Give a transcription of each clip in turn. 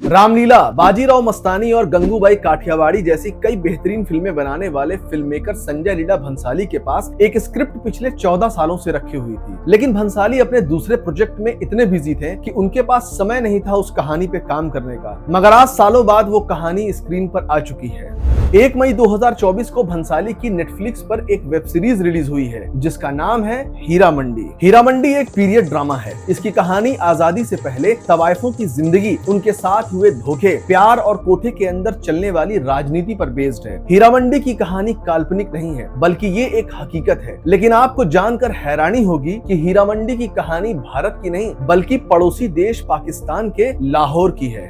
रामलीला, बाजीराव मस्तानी और गंगूबाई काठियावाड़ी जैसी कई बेहतरीन फिल्में बनाने वाले फिल्म मेकर संजय लीला भंसाली के पास एक स्क्रिप्ट पिछले 14 सालों से रखी हुई थी। लेकिन भंसाली अपने दूसरे प्रोजेक्ट में इतने बिजी थे कि उनके पास समय नहीं था उस कहानी पे काम करने का। मगर आज सालों बाद वो कहानी स्क्रीन पर आ चुकी है। 1 मई 2024 को भंसाली की नेटफ्लिक्स पर एक वेब सीरीज रिलीज हुई है जिसका नाम है हीरा मंडी। हीरा मंडी एक पीरियड ड्रामा है। इसकी कहानी आजादी से पहले तवायफों की जिंदगी, उनके साथ हुए धोखे, प्यार और कोठे के अंदर चलने वाली राजनीति पर बेस्ड है। हीरा मंडी की कहानी काल्पनिक नहीं है बल्कि ये एक हकीकत है। लेकिन आपको जानकर हैरानी होगी कि हीरा मंडी की कहानी भारत की नहीं बल्कि पड़ोसी देश पाकिस्तान के लाहौर की है।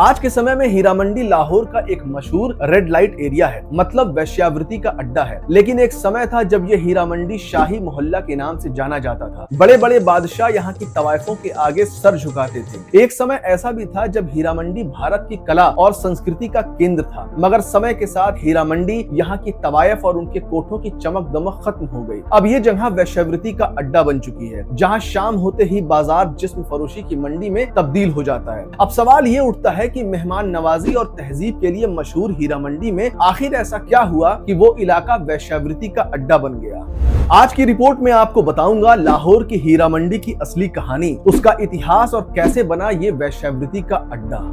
आज के समय में हीरा मंडी लाहौर का एक मशहूर रेड लाइट एरिया है, मतलब वेश्यावृत्ति का अड्डा है। लेकिन एक समय था जब ये हीरा मंडी शाही मोहल्ला के नाम से जाना जाता था। बड़े बड़े बादशाह यहाँ की तवायफों के आगे सर झुकाते थे। एक समय ऐसा भी था जब हीरा मंडी भारत की कला और संस्कृति का केंद्र था। मगर समय के साथ हीरा मंडी यहाँ की तवायफ और उनके कोठों की चमक दमक खत्म हो गई। अब ये जगह वेश्यावृत्ति का अड्डा बन चुकी है, जहाँ शाम होते ही बाजार जिस्म फरोशी की मंडी में तब्दील हो जाता है। अब सवाल ये उठता है कि मेहमान नवाजी और तहजीब के लिए मशहूर हीरा मंडी में आखिर ऐसा क्या हुआ कि वो इलाका वेश्यावृत्ति का अड्डा बन गया। आज की रिपोर्ट में आपको बताऊंगा लाहौर की हीरा मंडी की असली कहानी, उसका इतिहास और कैसे बना ये वेश्यावृत्ति का अड्डा।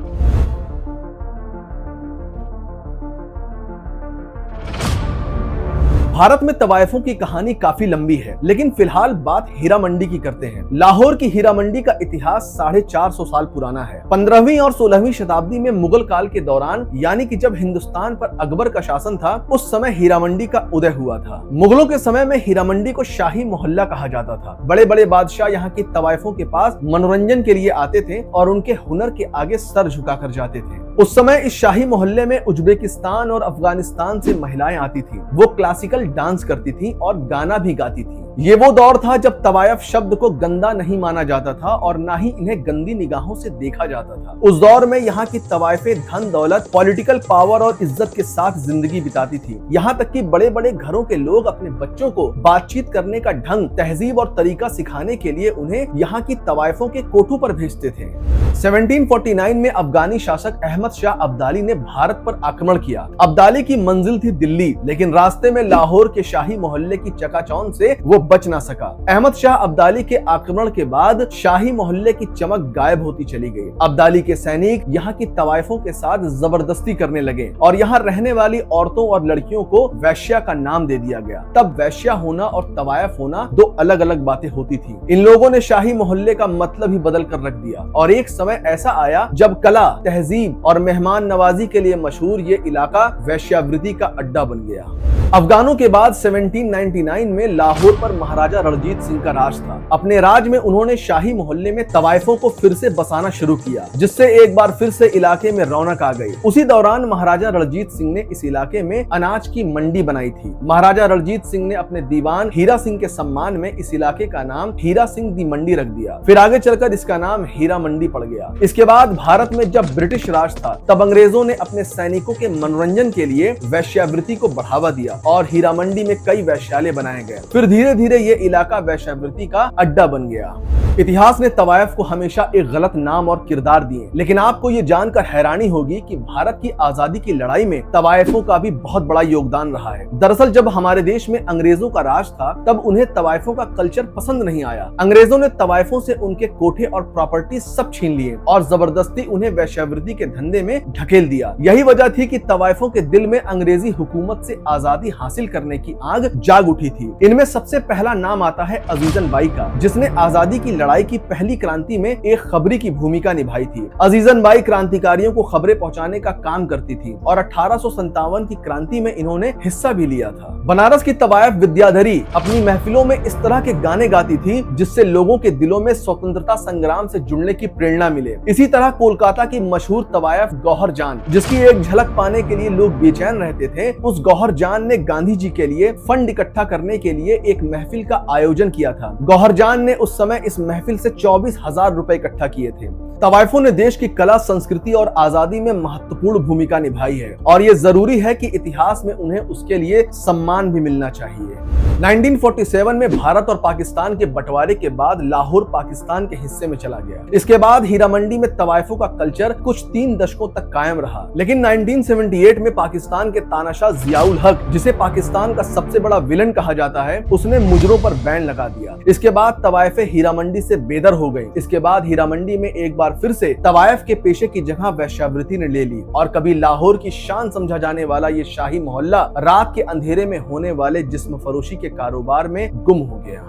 भारत में तवायफों की कहानी काफी लंबी है, लेकिन फिलहाल बात हीरा मंडी की करते हैं। लाहौर की हीरा मंडी का इतिहास 450 साल पुराना है। 15वीं और 16वीं शताब्दी में मुगल काल के दौरान, यानी कि जब हिंदुस्तान पर अकबर का शासन था, उस समय हीरा मंडी का उदय हुआ था। मुगलों के समय में हीरा मंडी को शाही मोहल्ला कहा जाता था। बड़े बड़े बादशाह यहाँ की तवायफों के पास मनोरंजन के लिए आते थे और उनके हुनर के आगे सर झुकाकर जाते थे। उस समय इस शाही मोहल्ले में उज्बेकिस्तान और अफगानिस्तान से महिलाएं आती थी। वो क्लासिकल डांस करती थी और गाना भी गाती थी। ये वो दौर था जब तवायफ शब्द को गंदा नहीं माना जाता था और ना ही इन्हें गंदी निगाहों से देखा जाता था। उस दौर में यहाँ की तवायफे धन दौलत, पॉलिटिकल पावर और इज्जत के साथ जिंदगी बिताती थी। यहाँ तक कि बड़े बड़े घरों के लोग अपने बच्चों को बातचीत करने का ढंग, तहजीब और तरीका सिखाने के लिए उन्हें यहाँ की तवायफों के कोठों पर भेजते थे। 1749 में अफगानी शासक अहमद शाह अब्दाली ने भारत पर आक्रमण किया। अब्दाली की मंजिल थी दिल्ली, लेकिन रास्ते में लाहौर के शाही मोहल्ले की चकाचौंध से वो बच ना सका। अहमद शाह अब्दाली के आक्रमण के बाद शाही मोहल्ले की चमक गायब होती चली गई। अब्दाली के सैनिक यहाँ की तवायफों के साथ जबरदस्ती करने लगे और यहाँ रहने वाली औरतों और लड़कियों को वैश्या का नाम दे दिया गया। तब वैश्या होना और तवायफ होना दो अलग अलग बातें होती थी। इन लोगों ने शाही मोहल्ले का मतलब ही बदल कर रख दिया और एक समय ऐसा आया जब कला, तहजीब और मेहमान नवाजी के लिए मशहूर ये इलाका वेश्यावृत्ति का अड्डा बन गया। अफगानों के बाद 1799 में लाहौर पर महाराजा रणजीत सिंह का राज था। अपने राज में उन्होंने शाही मोहल्ले में तवायफों को फिर से बसाना शुरू किया, जिससे एक बार फिर से इलाके में रौनक आ गई। उसी दौरान महाराजा रणजीत सिंह ने इस इलाके में अनाज की मंडी बनाई थी। महाराजा रणजीत सिंह ने अपने दीवान हीरा सिंह के सम्मान में इस इलाके का नाम हीरा सिंह दी मंडी रख दिया। फिर आगे चलकर इसका नाम हीरा मंडी पड़ गया। इसके बाद भारत में जब ब्रिटिश राज था, तब अंग्रेजों ने अपने सैनिकों के मनोरंजन के लिए वेश्यावृत्ति को बढ़ावा दिया और हीरा मंडी में कई वैश्यालय बनाए गए। फिर धीरे धीरे ये इलाका वेश्यावृत्ति का अड्डा बन गया। इतिहास ने तवायफ को हमेशा एक गलत नाम और किरदार दिए, लेकिन आपको ये जानकर हैरानी होगी कि भारत की आजादी की लड़ाई में तवायफों का भी बहुत बड़ा योगदान रहा है। दरअसल जब हमारे देश में अंग्रेजों का राज था, तब उन्हें तवायफों का कल्चर पसंद नहीं आया। अंग्रेजों ने तवायफों से उनके कोठे और प्रॉपर्टी सब छीन लिए और जबरदस्ती उन्हें वेश्यावृत्ति के धंधे में ढकेल दिया। यही वजह थी कि तवायफों के दिल में अंग्रेजी हुकूमत से आजादी हासिल करने की आग जाग उठी थी। इनमें सबसे पहला नाम आता है अजीजन बाई का, जिसने आजादी की लड़ाई की पहली क्रांति में एक खबरी की भूमिका निभाई थी। अजीजन बाई क्रांतिकारियों को खबरें पहुंचाने का काम करती थी और 1857 की क्रांति में इन्होंने हिस्सा भी लिया था। बनारस की तवायफ विद्याधरी अपनी महफिलों में इस तरह के गाने गाती थी जिससे लोगों के दिलों में स्वतंत्रता संग्राम से जुड़ने की प्रेरणा मिले। इसी तरह कोलकाता की मशहूर तवायफ गौहर जान, जिसकी एक झलक पाने के लिए लोग बेचैन रहते थे, उस गौहर जान ने गांधी जी के लिए फंड इकट्ठा करने के लिए एक महफिल का आयोजन किया था। गौहर जान ने उस समय इस महफिल से 24,000 रुपए इकट्ठा किए थे। तवायफों ने देश की कला, संस्कृति और आजादी में महत्वपूर्ण भूमिका निभाई है और ये जरूरी है कि इतिहास में उन्हें उसके लिए सम्मान भी मिलना चाहिए। 1947 में भारत और पाकिस्तान के बंटवारे के बाद लाहौर पाकिस्तान के हिस्से में चला गया। इसके बाद हीरा मंडी में तवायफों का कल्चर कुछ 3 दशकों तक कायम रहा, लेकिन 1978 में पाकिस्तान के तानाशाह जियाउल हक, जिसे पाकिस्तान का सबसे बड़ा विलन कहा जाता है, उसने मुजरों पर बैन लगा दिया। इसके बाद तवायफे हीरा मंडी से बेदर हो गई। इसके बाद हीरा मंडी में एक बार फिर से तवायफ के पेशे की जगह वेश्यावृत्ति ने ले ली और कभी लाहौर की शान समझा जाने वाला ये शाही मोहल्ला रात के अंधेरे में होने वाले जिस्म फरोशी के कारोबार में गुम हो गया।